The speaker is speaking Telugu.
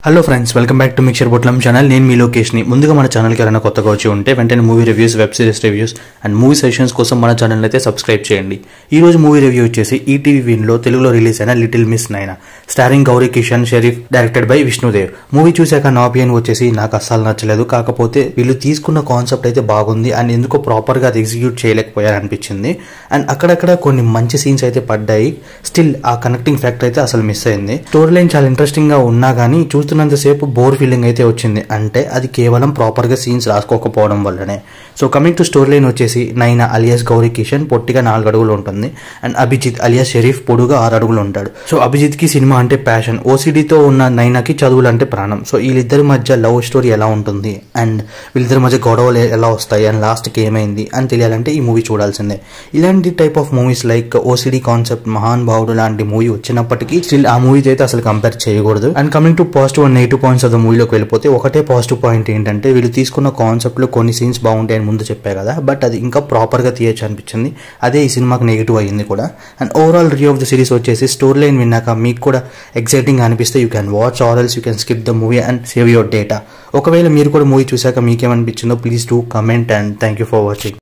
Hello friends, welcome back to mixture Botlam channel. నేను మీ లోకేష్ని. ముందుగా మన ఛానల్కి ఎవరైనా కొత్తగా వచ్చి ఉంటే వెంటనే movie reviews, web series reviews and movie sessions కోసం మన ఛానల్ అయితే సబ్స్క్రైబ్ చేయండి. ఈ రోజు మూవీ రివ్యూ వచ్చేసి ఈటీవీ విన్లో తెలుగులో రిలీజ్ అయిన లిటిల్ మిస్ నైనా, starring Gauri Kishan Sharif, directed by Vishnudev. Movie చూశాక నా ఒపీనియన్ వచ్చేసి నాకు అస్సలు నచ్చలేదు. కాకపోతే వీళ్ళు తీసుకున్న కాన్సెప్ట్ అయితే బాగుంది అండ్ ఎందుకో ప్రాపర్గా అది ఎగ్జిక్యూట్ చేయలేకపోయారు అనిపించింది. అండ్ అక్కడక్కడ కొన్ని మంచి సీన్స్ అయితే పడ్డాయి. స్టిల్ ఆ కనెక్టింగ్ ఫ్యాక్టర్ అయితే అసలు మిస్ అయింది. స్టోరీ లైన్ చాలా ఇంట్రెస్టింగ్ గా ఉన్నా కానీ చూస్తున్నంతసేపు బోర్ ఫీలింగ్ అయితే వచ్చింది. అంటే అది కేవలం ప్రాపర్ గా సీన్స్ రాసుకోకపోవడం వల్లనే. So coming to story line వచ్చేసి, నైనా అలియాస్ గౌరీ కిషన్ పొట్టిగా 4 అడుగులు ఉంటుంది అండ్ అభిజిత్ అలియాస్ షరీఫ్ పొడుగా 6 అడుగులు ఉంటాడు. సో అభిజిత్ కి సినిమా అంటే ప్యాషన్, ఓసిడీతో ఉన్న నైనాకి చదువులు అంటే ప్రాణం. సో వీళ్ళిద్దరి మధ్య లవ్ స్టోరీ ఎలా ఉంటుంది అండ్ వీళ్ళిద్దరి మధ్య గొడవలు ఎలా వస్తాయి అండ్ లాస్ట్ కి ఏమైంది అని తెలియాలంటే ఈ మూవీ చూడాల్సిందే. ఇలాంటి type of movies like OCD concept, మహాన్ భావుడు లాంటి మూవీ వచ్చినప్పటికీ స్టిల్ ఆ మూవీ అయితే అసలు కంపేర్ చేయకూడదు. And coming to positive and negative points of the మూవీలోకి వెళ్ళిపోతే, ఒకటే పాజిటివ్ పాయింట్ ఏంటంటే వీళ్ళు తీసుకున్న కాన్సెప్ట్ లో కొన్ని సీన్స్ బాగుంటాయని ముందు చెప్పా కదా, బట్ అది ఇంకా ప్రాపర్ గా తీయచ్చు అనిపించింది. అదే ఈ సినిమాకి నెగిటివ్ అయ్యింది కూడా. And overall review of the series వచ్చేసి, స్టోరీ లైన్ విన్నాక మీకు కూడా ఎక్సైటింగ్ అనిపిస్తే you can watch or else you can skip the movie and save your data. ఒకవేళ మీరు కూడా మూవీ చూసాక మీకేమనిపించిందో please do comment and thank you for watching.